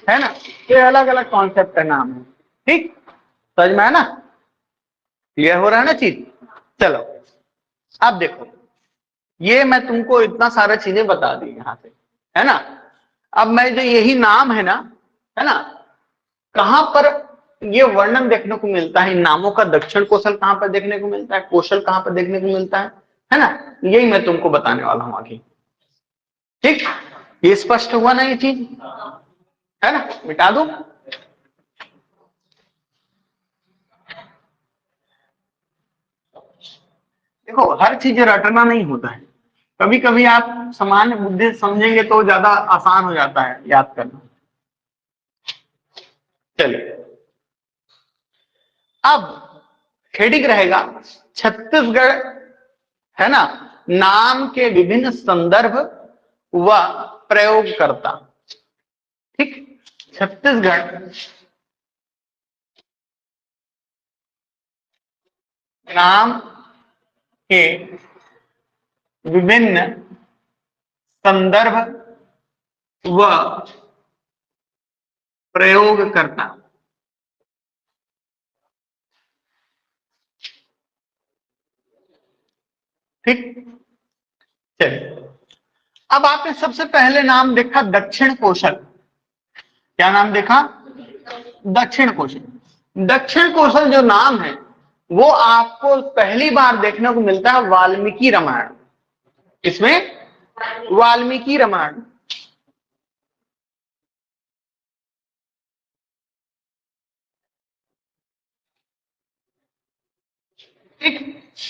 है ना। ये अलग अलग कॉन्सेप्ट का नाम है। ठीक, समझ में है ना? क्लियर हो रहा है ना चीज? चलो अब देखो, ये मैं तुमको इतना सारा चीजें बता दी यहां से, है ना। अब मैं जो यही नाम है ना, कहां पर ये वर्णन देखने को मिलता है इन नामों का। दक्षिण कौशल कहां पर देखने को मिलता है, कौशल कहां पर देखने को मिलता है ना, यही मैं तुमको बताने वाला हूं आगे। ठीक, ये स्पष्ट हुआ ना ये चीज, है ना, मिटा दो। देखो हर चीज रटना नहीं होता है, कभी कभी आप सामान्य बुद्धि समझेंगे तो ज्यादा आसान हो जाता है याद करना। चलिए अब हेडिंग रहेगा छत्तीसगढ़, है ना, नाम के विभिन्न संदर्भ व प्रयोगकर्ता। ठीक, छत्तीसगढ़ नाम के विभिन्न संदर्भ व प्रयोगकर्ता। ठीक, चलिए अब आपने सबसे पहले नाम देखा दक्षिण कौशल। क्या नाम देखा, दक्षिण कौशल। दक्षिण कौशल जो नाम है वो आपको पहली बार देखने को मिलता है वाल्मीकि रामायण। इसमें वाल्मीकि रामायण, ठीक,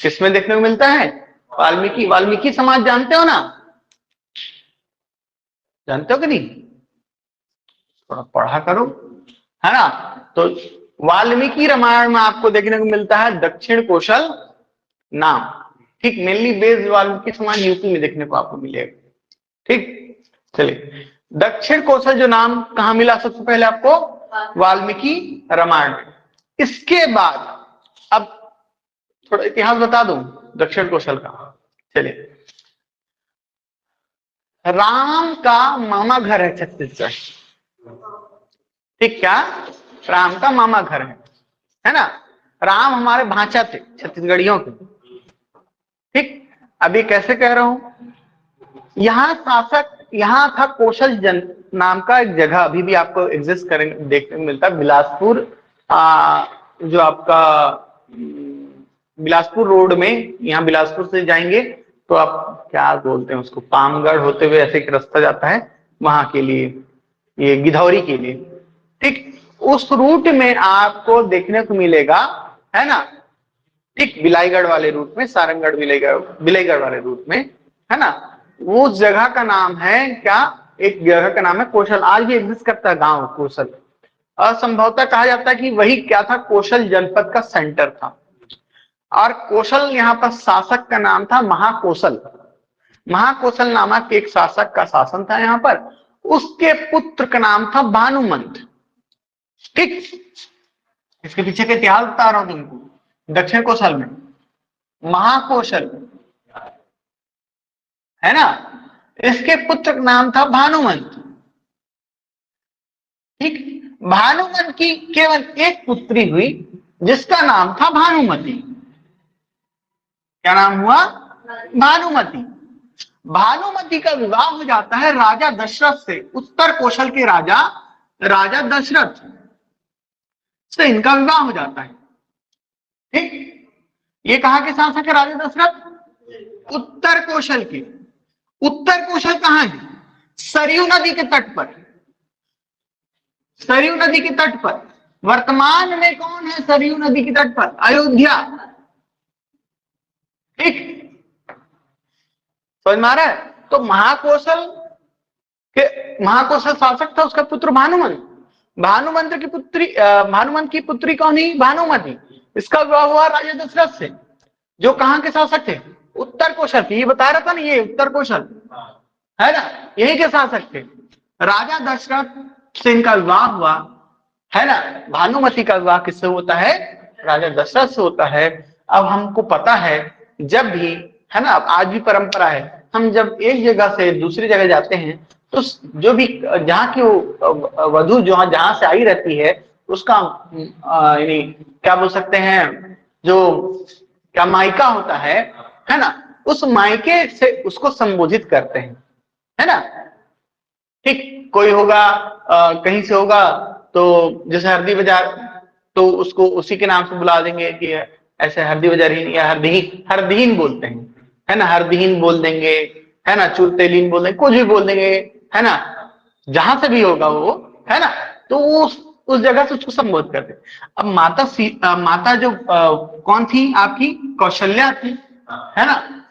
किसमें देखने को मिलता है, वाल्मीकि। वाल्मीकि समाज जानते हो ना, जानते हो कि नहीं, थोड़ा पढ़ा करो, है ना। तो वाल्मीकि रामायण में आपको देखने को मिलता है दक्षिण कौशल नाम। ठीक, मेनली बेस्ड वाल्मीकि समाज यूपी में देखने को आपको मिलेगा। ठीक, चलिए दक्षिण कौशल जो नाम कहां मिला सबसे पहले आपको, वाल्मीकि रामायण। इसके बाद अब थोड़ा इतिहास बता दूं दक्षिण कौशल का। चलिए, राम का मामा घर है छत्तीसगढ़। ठीक, क्या, राम का मामा घर है ना। राम हमारे भांचा थे छत्तीसगढ़ियों के। ठीक, अभी कैसे कह रहा हूं, यहाँ शासक, यहाँ था कौशल जन नाम का एक जगह अभी भी आपको एग्जिस्ट करेंगे, देखने को मिलता है बिलासपुर। जो आपका बिलासपुर रोड में, यहाँ बिलासपुर से जाएंगे तो आप क्या बोलते हैं उसको, पामगढ़ होते हुए ऐसे एक रास्ता जाता है वहां के लिए, ये गिधौरी के लिए। ठीक, उस रूट में आपको देखने को मिलेगा, है ना। ठीक, बिलाईगढ़ वाले रूट में, सारंगगढ़ बिलाईगढ़ वाले रूट में, है ना। उस जगह का नाम है क्या, एक जगह का नाम है कौशल। आज भी एग्जिस्ट करता है गांव कौशल। असंभवतः कहा जाता है कि वही क्या था, कौशल जनपद का सेंटर था। और कौशल यहाँ पर शासक का नाम था महाकौशल। महाकौशल नामक एक शासक का शासन था यहाँ पर। उसके पुत्र का नाम था भानुमंत। ठीक, इसके पीछे का इतिहास बता रहा हूं तुमको। दक्षिण कौशल में महाकौशल, है ना, इसके पुत्र का नाम था भानुमंत। ठीक, भानुमंत की केवल एक पुत्री हुई जिसका नाम था भानुमति। क्या नाम हुआ, भानुमति। भानुमति का विवाह हो जाता है राजा दशरथ से, उत्तर कौशल के राजा राजा दशरथ से इनका विवाह हो जाता है। ठीक, ये कहां के शासक है राजा दशरथ, उत्तर कौशल के। उत्तर कौशल कहां है, सरयू नदी के तट पर। सरयू नदी के तट पर वर्तमान में कौन है, सरयू नदी के तट पर अयोध्या। ठीक, समझ में आ रहा है। तो महाकौशल शासक था, उसका पुत्र भानुमंत। भानुमंत की पुत्री, भानुमंत की पुत्री कौन ही, भानुमति। इसका विवाह हुआ राजा दशरथ से, जो कहां के शासक थे, उत्तर कौशल के। ये बता रहा था ना, ये उत्तर कौशल, है ना, यही के शासक थे। राजा दशरथ से इनका विवाह हुआ, है ना। भानुमति का विवाह किससे होता है, राजा दशरथ से होता है। अब हमको पता है जब भी, है ना, आज भी परंपरा है, हम जब एक जगह से दूसरी जगह जाते हैं तो जो भी जहाँ की वो वधु जो जहां से आई रहती है उसका यानी क्या बोल सकते हैं, जो क्या मायका होता है ना, उस मायके से उसको संबोधित करते हैं, है ना। ठीक, कोई होगा कहीं से होगा तो जैसे हरदी बाजार, तो उसको उसी के नाम से बुला देंगे कि ऐसे हरदी वजरहीन या हरदीन, हरदीन बोलते हैं, है ना, हरदीन बोल देंगे, है ना, चुलतेलीन बोल देंगे, कुछ भी बोल देंगे, है ना, जहां से भी होगा वो, है ना, तो वो उस जगह से उसको संबोधित करते। अब माता जो कौन थी आपकी, कौशल्या थी, है ना,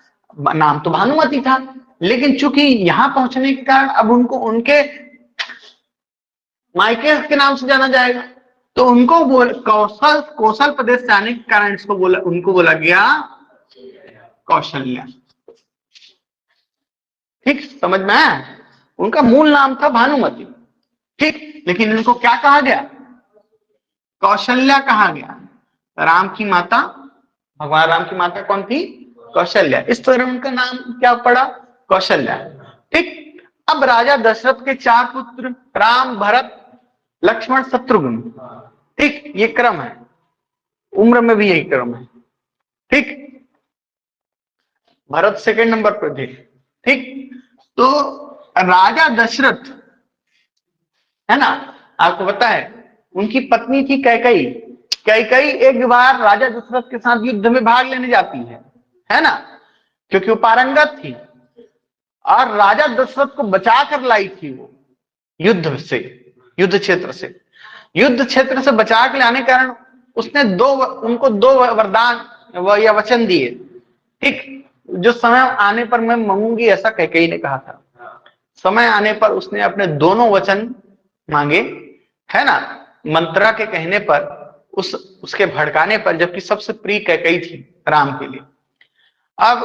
नाम तो भानुमति था, लेकिन चूंकि यहां पहुंचने के कारण अब उनको उनके मायके के नाम से जाना जाएगा, तो उनको कौशल कौशल प्रदेश से आने के कारण इसको उनको बोला गया कौशल्या। ठीक, समझ में आया? उनका मूल नाम था भानुमति, ठीक, लेकिन इनको क्या कहा गया, कौशल्या कहा गया। राम की माता, भगवान राम की माता कौन थी, कौशल्या, इस तरह उनका नाम क्या पड़ा, कौशल्या। ठीक, अब राजा दशरथ के 4 पुत्र, राम, भरत, लक्ष्मण, शत्रुघ्न, ठीक, ये क्रम है, उम्र में भी यही क्रम है। ठीक, भरत सेकंड नंबर पर थे। ठीक, तो राजा दशरथ, है ना, आपको पता है उनकी पत्नी थी कैकई। कैकई एक बार राजा दशरथ के साथ युद्ध में भाग लेने जाती है ना, क्योंकि वो पारंगत थी और राजा दशरथ को बचा कर लाई थी वो युद्ध से, युद्ध क्षेत्र से, युद्ध क्षेत्र से बचा के लाने के कारण उसने उनको 2 वरदान या वचन दिए। ठीक, जो समय आने पर मैं मांगूंगी, ऐसा कैकेयी ने कहा था। समय आने पर उसने अपने दोनों वचन मांगे, है ना, मंत्रा के कहने पर, उसके भड़काने पर, जबकि सबसे प्रिय कैकेयी थी राम के लिए। अब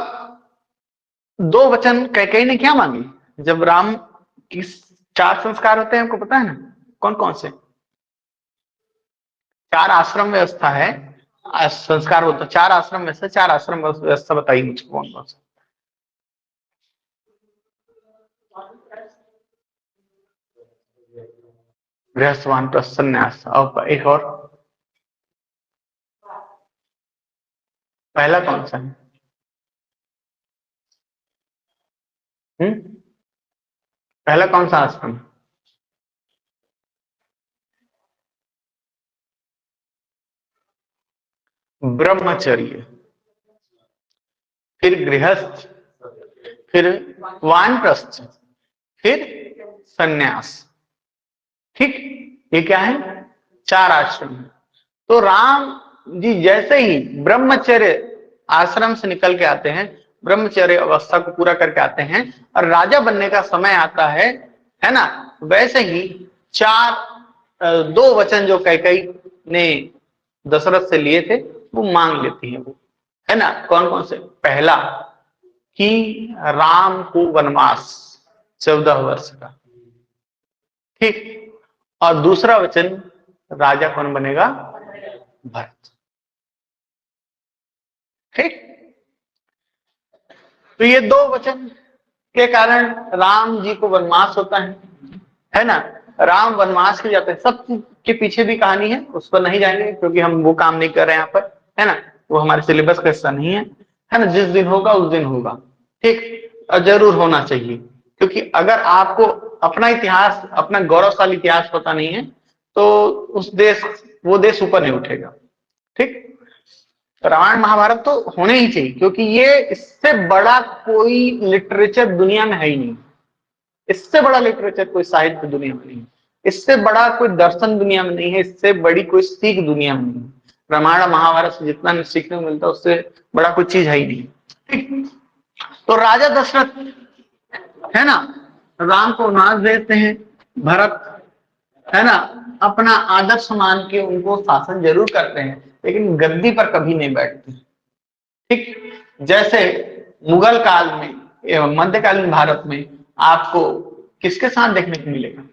2 वचन कैकेयी ने क्या मांगे, जब राम की 4 संस्कार होते हैं, आपको पता है ना, कौन कौन से 4 आश्रम व्यवस्था है, संस्कार होता 4 आश्रम में से, 4 आश्रम व्यवस्था बताइए मुझे कौन कौन सा। गृहस्थ, वानप्रस्थ, संन्यास, और एक और, पहला कौन सा है? पहला कौन सा आश्रम? ब्रह्मचर्य, फिर गृहस्थ, फिर वानप्रस्थ, फिर संन्यास। ठीक, ये क्या है, 4 आश्रम। तो राम जी जैसे ही ब्रह्मचर्य आश्रम से निकल के आते हैं, ब्रह्मचर्य अवस्था को पूरा करके आते हैं और राजा बनने का समय आता है ना, वैसे ही 2 वचन जो कैकेयी ने दशरथ से लिए थे वो मांग लेती है वो, है ना, कौन कौन से? पहला कि राम को वनवास 14 वर्ष का, ठीक, और दूसरा वचन राजा कौन बनेगा, भरत। ठीक, तो ये 2 वचन के कारण राम जी को वनवास होता है ना, राम वनवास के जाते हैं। सब के पीछे भी कहानी है, उस पर नहीं जाएंगे क्योंकि हम वो काम नहीं कर रहे हैं यहाँ पर, है ना, वो हमारे सिलेबस का हिस्सा नहीं है ना, जिस दिन होगा उस दिन होगा। ठीक, और जरूर होना चाहिए, क्योंकि अगर आपको अपना इतिहास, अपना गौरवशाली इतिहास पता नहीं है तो वो देश ऊपर नहीं उठेगा। ठीक, रामायण महाभारत तो होने ही चाहिए, क्योंकि ये इससे बड़ा कोई लिटरेचर दुनिया में है ही नहीं, इससे बड़ा लिटरेचर कोई साहित्य दुनिया में नहीं, इससे बड़ा कोई दर्शन दुनिया में नहीं है, इससे बड़ी कोई सीख दुनिया में नहीं। रामायण महाभारत से जितना सीखने को मिलता है उससे बड़ा कोई चीज है ही नहीं। ठीक, तो राजा दशरथ, है ना, राम को नाज देते हैं, भरत, है ना, अपना आदर्श मान के उनको शासन जरूर करते हैं, लेकिन गद्दी पर कभी नहीं बैठते। ठीक, जैसे मुगल काल में एवं मध्यकालीन भारत में आपको किसके साथ देखने को मिलेगा?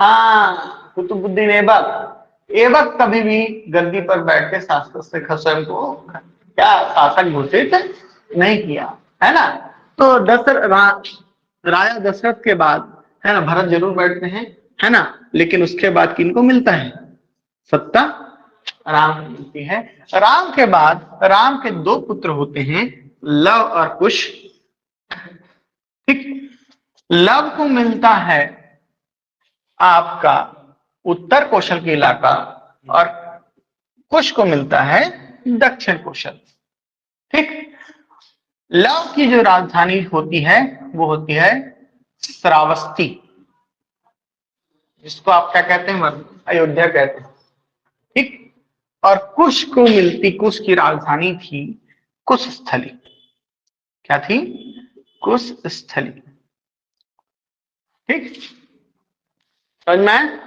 हाँ, कुतुबुद्दीन ऐबक कभी भी गद्दी पर बैठ के शासक से स्वयं को क्या शासक घोषित नहीं किया, है ना। तो राजा दशरथ के बाद, है ना, भरत जरूर बैठते हैं, है ना, लेकिन उसके बाद किनको मिलता है सत्ता? राम को मिलती है। राम के बाद राम के 2 पुत्र होते हैं, लव और कुश। ठीक, लव को मिलता है आपका उत्तर कौशल के इलाका और कुश को मिलता है दक्षिण कौशल। ठीक। लव की जो राजधानी होती है वो होती है श्रावस्ती, जिसको आप क्या कहते हैं, अयोध्या कहते हैं। ठीक। और कुश को मिलती, कुश की राजधानी थी कुशस्थली। क्या थी? कुशस्थली। ठीक, समझ में?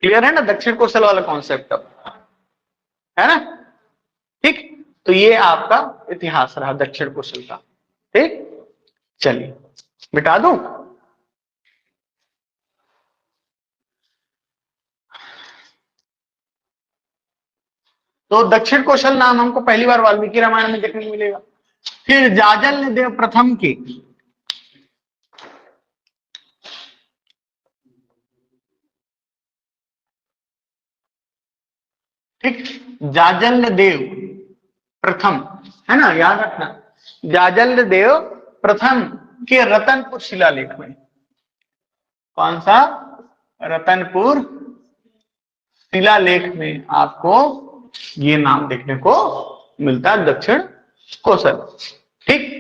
क्लियर है ना दक्षिण कौशल वाला कॉन्सेप्ट अब, है ना? ठीक, तो ये आपका इतिहास रहा दक्षिण कौशल का। ठीक, चलिए मिटा दूं। तो दक्षिण कौशल नाम हमको पहली बार वाल्मीकि रामायण में देखने को मिलेगा। फिर जाजल देव प्रथम के, ठीक, जाजल देव प्रथम, है ना, याद रखना, जाजल देव प्रथम के रतनपुर शिलालेख में। कौन सा? रतनपुर शिलालेख में आपको ये नाम देखने को मिलता है, दक्षिण कौशल। ठीक।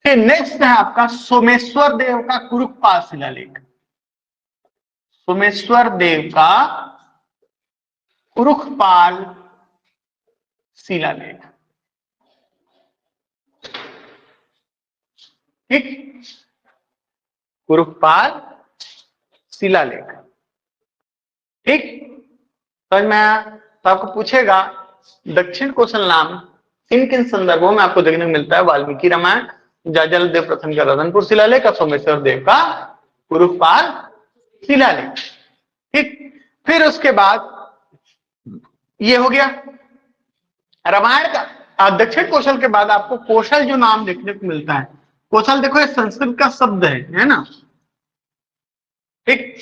फिर नेक्स्ट है आपका सोमेश्वर देव का कुरुखपाल शिलालेख। सोमेश्वर देव का कुरुखपाल शिलालेख। ठीक, कुरुखपाल शिलालेख। ठीक, समझ में आया? तो आपको पूछेगा दक्षिण कौशल नाम किन किन संदर्भों में आपको देखने को मिलता है? वाल्मीकि रामायण, जाजल देव प्रथम का रतनपुर शिलालेख और सोमेश्वर देव का कुरुखपाल शिलालेख। ठीक, फिर उसके बाद ये हो गया रामायण का। दक्षिण कौशल के बाद आपको कौशल जो नाम देखने को मिलता है, कौशल देखो ये संस्कृत का शब्द है ना? ठीक,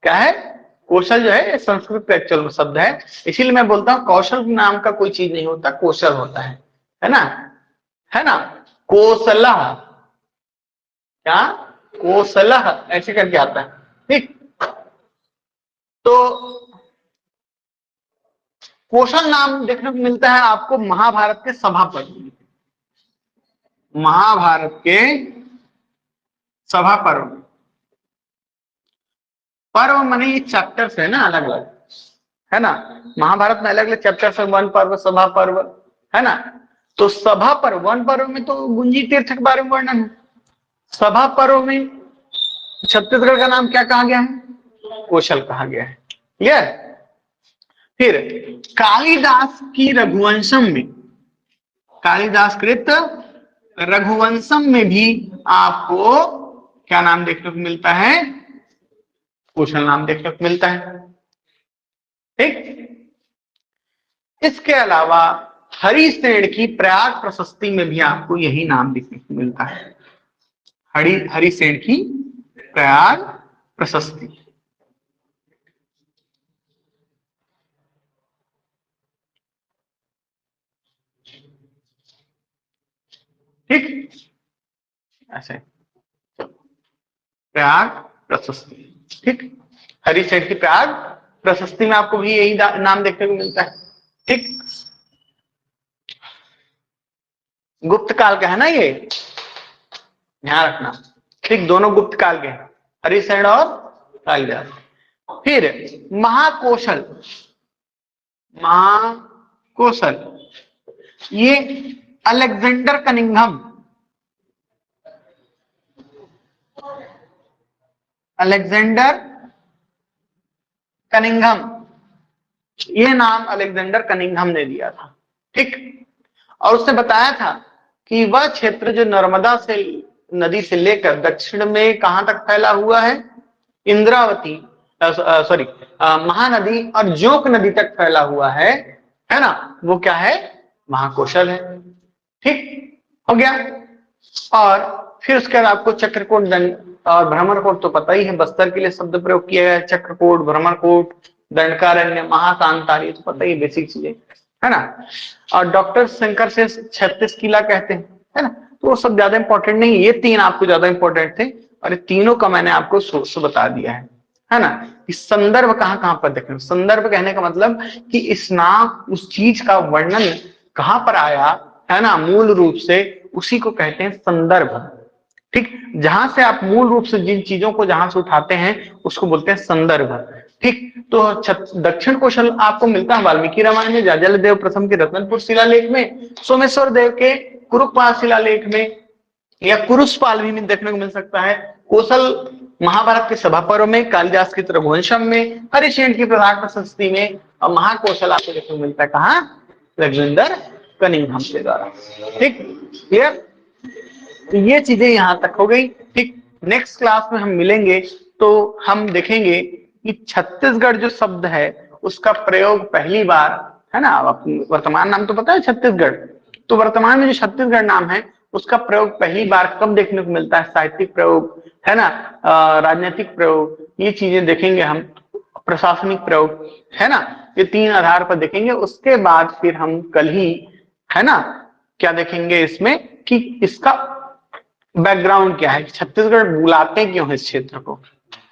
क्या है? कौशल जो है संस्कृत का एक्चुअल में शब्द है, इसीलिए मैं बोलता हूं कौशल नाम का कोई चीज नहीं होता, कौशल होता है ना? है ना? कौशल, क्या? कौशल ऐसे करके आता है। ठीक, तो कौशल नाम देखने को मिलता है आपको महाभारत के सभा पर्व में। महाभारत के सभा पर्व में, पर्व माने ये चैप्टर्स है ना, अलग अलग, है ना? महाभारत में अलग अलग चैप्टर्स है, वन पर्व, सभा पर्व, है ना? तो सभा पर्व, वन पर्व में तो गुंजी तीर्थ के बारे में वर्णन है, सभा पर्व में छत्तीसगढ़ का नाम क्या कहा गया है? कौशल कहा गया है। क्लियर? फिर कालिदास की रघुवंशम में, कालिदास कृत रघुवंशम में भी आपको क्या नाम देखने को मिलता है? कौशल नाम देखने को मिलता है। ठीक, इसके अलावा हरिसेन की प्रयाग प्रशस्ति में भी आपको यही नाम देखने को मिलता है, हरिसेन की प्रयाग प्रशस्ति। ठीक, ऐसे प्रयाग प्रशस्ति। ठीक, हरिसेन की प्रयाग प्रशस्ति में आपको भी यही नाम देखने को मिलता है। ठीक, गुप्त काल का है ना ये, ध्यान रखना। ठीक, दोनों गुप्त काल के, हरिसेन और कालिदास। फिर महाकौशल, महाकौशल ये अलेक्जेंडर कनिंघम, अलेक्जेंडर कनिंघम, ये नाम अलेक्जेंडर कनिंघम ने दिया था। ठीक, और उसने बताया था कि वह क्षेत्र जो नर्मदा से नदी से लेकर दक्षिण में कहां तक फैला हुआ है? इंद्रावती, सॉरी, महानदी और जोक नदी तक फैला हुआ है ना? वो क्या है? महाकौशल है। ठीक, हो गया। और फिर उसके बाद आपको चक्रकोट और भ्रमरकोट तो पता ही है, बस्तर के लिए शब्द प्रयोग किया गया है, चक्रकोट, भ्रमरकोट, दंडकारण्य, महाकांतार, ये तो पता ही, बेसिक चीजें, है ना? और डॉक्टर शंकर से 36 किला कहते हैं, है ना? तो वो सब ज्यादा इंपॉर्टेंट नहीं, ये तीन आपको ज्यादा इंपॉर्टेंट थे। और ये तीनों का मैंने आपको सोर्स बता दिया है ना। कि संदर्भ कहाँ कहाँ पर देखें, संदर्भ कहने का मतलब कि इस नाम उस चीज का वर्णन कहाँ पर आया है ना, मूल रूप से उसी को कहते हैं संदर्भ। ठीक, जहां से आप मूल रूप से जिन चीजों को जहां से उठाते हैं उसको बोलते हैं संदर्भ। ठीक, तो दक्षिण कौशल आपको मिलता है वाल्मीकि रामायण में, जाजल देव प्रथम के रत्नपुर शिलालेख में, सोमेश्वर देव के कुरुपाल शिलालेख में, या कुरुषपाल भी देखने को मिल सकता है, कौशल महाभारत के सभा पर्व में, कालिदास की रघुवंशम में, हरिश्चंद्र की प्रधान प्रशस्ति में, और महाकौशल आपको देखने को मिलता है कहाँ, रघुविंदर कनिंघम के द्वारा। ठीक, क्लियर। तो ये चीजें यहां तक हो गई। ठीक, नेक्स्ट क्लास में हम मिलेंगे तो हम देखेंगे कि छत्तीसगढ़ जो शब्द है उसका प्रयोग पहली बार, है ना, वर्तमान नाम तो पता है छत्तीसगढ़, तो वर्तमान में जो छत्तीसगढ़ नाम है उसका प्रयोग पहली बार कब देखने को मिलता है, साहित्यिक प्रयोग, है ना, राजनीतिक प्रयोग, ये चीजें देखेंगे हम, प्रशासनिक प्रयोग, है ना, ये तीन आधार पर देखेंगे। उसके बाद फिर हम कल ही, है ना, क्या देखेंगे इसमें कि इसका बैकग्राउंड क्या है, छत्तीसगढ़ बुलाते क्यों है इस क्षेत्र को,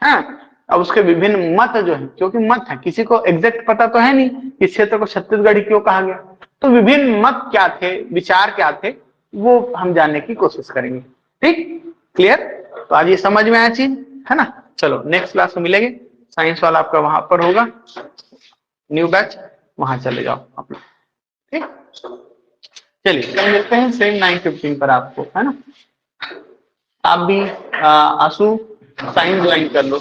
है। अब उसके विभिन्न मत जो है, क्योंकि मत है, किसी को एग्जैक्ट पता तो है नहीं इस क्षेत्र को छत्तीसगढ़ ही क्यों कहा गया, तो विभिन्न मत क्या थे, विचार क्या थे, वो हम जानने की कोशिश करेंगे। ठीक, क्लियर। तो आज ये समझ में आया चीज, है ना। चलो नेक्स्ट क्लास में मिलेंगे, साइंस वाला आपका वहां पर होगा, न्यू बैच, वहां चले जाओ आप लोग। ठीक, चलिए कल मिलते हैं सेम 9:15 पर आपको, है ना। आप भी आंसू साइंस ज्वाइन कर लो।